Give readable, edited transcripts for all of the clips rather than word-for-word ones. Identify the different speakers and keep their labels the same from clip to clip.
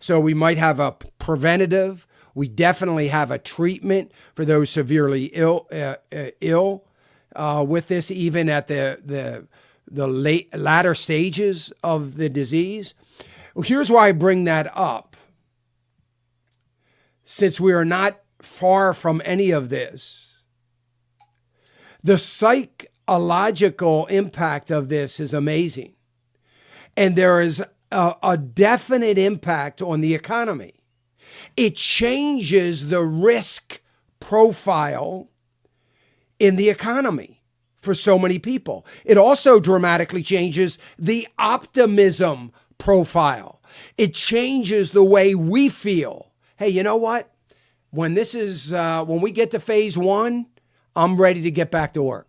Speaker 1: So we might have a preventative. We definitely have a treatment for those severely ill with this, even at the latter stages of the disease. Here's why I bring that up. Since we are not far from any of this, the psychological impact of this is amazing. And there is a definite impact on the economy. It changes the risk profile in the economy for so many people. It also dramatically changes the optimism profile. It changes the way we feel. Hey, you know what? When we get to phase 1, I'm ready to get back to work.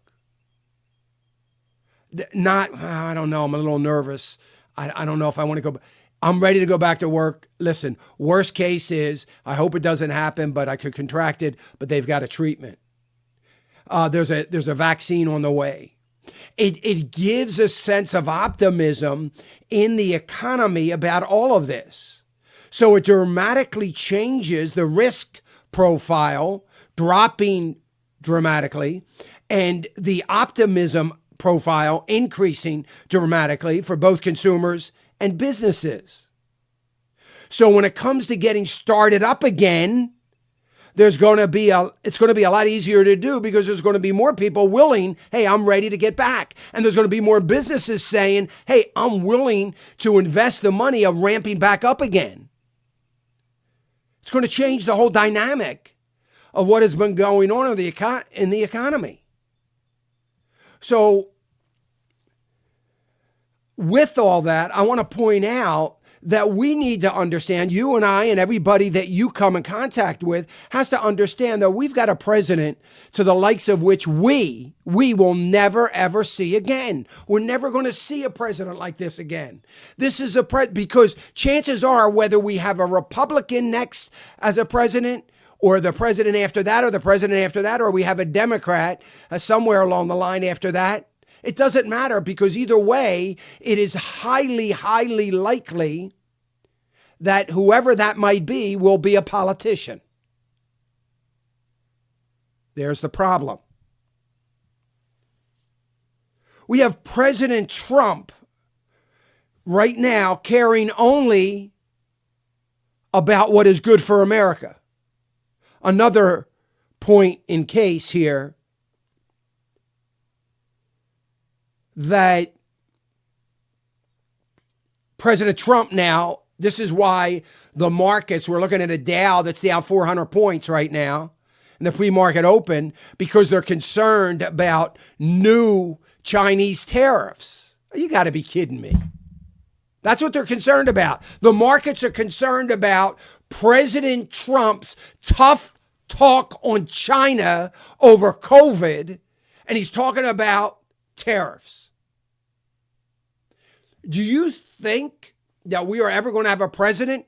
Speaker 1: I don't know, I'm a little nervous. I don't know if I want to go. I'm ready to go back to work. Listen, worst case is, I hope it doesn't happen, but I could contract it, but they've got a treatment. There's a vaccine on the way. It gives a sense of optimism in the economy about all of this. So it dramatically changes the risk profile, dropping dramatically, and the optimism profile increasing dramatically for both consumers and businesses. So when it comes to getting started up again, it's going to be a lot easier to do because there's going to be more people willing, hey, I'm ready to get back. And there's going to be more businesses saying, hey, I'm willing to invest the money of ramping back up again. It's going to change the whole dynamic of what has been going on in the economy. So with all that, I want to point out that we need to understand, you and I and everybody that you come in contact with has to understand that we've got a president to the likes of which we will never, ever see again. We're never going to see a president like this again. This is because chances are, whether we have a Republican next as a president, or the president after that, or the president after that, or we have a Democrat somewhere along the line after that, it doesn't matter, because either way, it is highly, highly likely that whoever that might be will be a politician. There's the problem. We have President Trump right now caring only about what is good for America. Another point in case here, that President Trump now, this is why the markets, we're looking at a Dow that's down 400 points right now in the pre-market open, because they're concerned about new Chinese tariffs. You got to be kidding me. That's what they're concerned about. The markets are concerned about President Trump's tough talk on China over COVID, and he's talking about tariffs. Do you think that we are ever going to have a president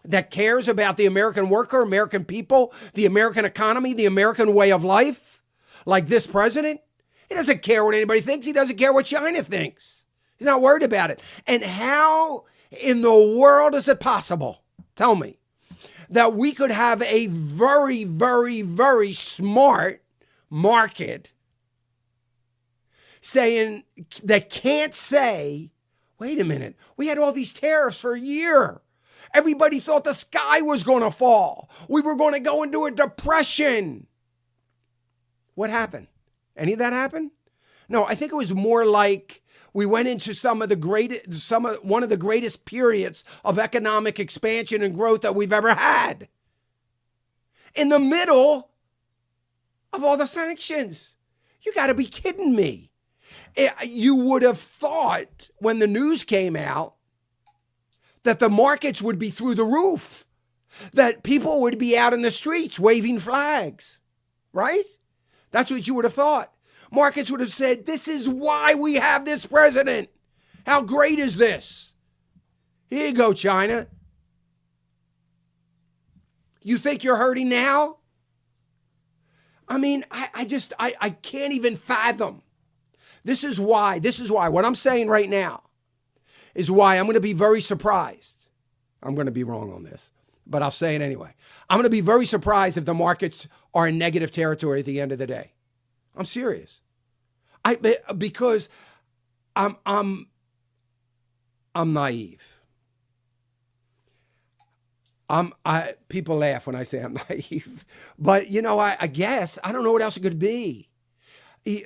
Speaker 1: that cares about the American worker, American people, the American economy, the American way of life like this president? He doesn't care what anybody thinks. He doesn't care what China thinks. He's not worried about it. And how in the world is it possible, tell me, that we could have a very, very, very smart market saying that can't say, wait a minute, we had all these tariffs for a year. Everybody thought the sky was going to fall. We were going to go into a depression. What happened? Any of that happen? No, I think it was more like we went into one of the greatest periods of economic expansion and growth that we've ever had, in the middle of all the sanctions. You got to be kidding me. You would have thought when the news came out that the markets would be through the roof, that people would be out in the streets waving flags, right? That's what you would have thought. Markets would have said, this is why we have this president. How great is this? Here you go, China. You think you're hurting now? I mean, I can't even fathom. This is why what I'm saying right now is why I'm going to be very surprised I'm going to be wrong on this, but I'll say it anyway. I'm going to be very surprised if the markets are in negative territory at the end of the day. I'm serious. Because I'm naive. People laugh when I say I'm naive, but I guess I don't know what else it could be,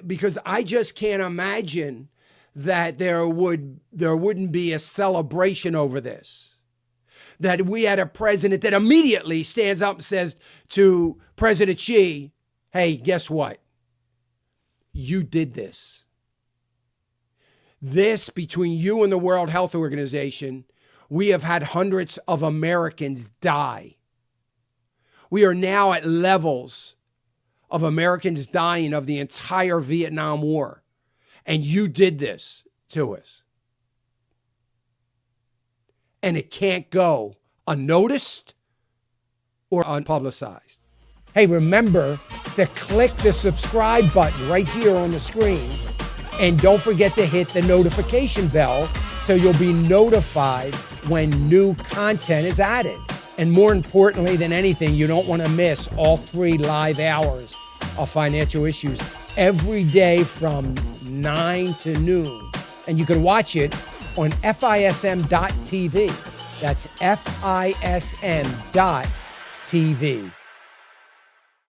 Speaker 1: because I just can't imagine that there wouldn't be a celebration over this. That we had a president that immediately stands up and says to President Xi, hey, guess what? You did this. This, between you and the World Health Organization, we have had hundreds of Americans die. We are now at levels of Americans dying of the entire Vietnam War. And you did this to us. And it can't go unnoticed or unpublicized. Hey, remember to click the subscribe button right here on the screen. And don't forget to hit the notification bell so you'll be notified when new content is added. And more importantly than anything, you don't want to miss all 3 live hours of Financial Issues every day from 9 to noon. And you can watch it on FISM.tv. That's FISM.tv.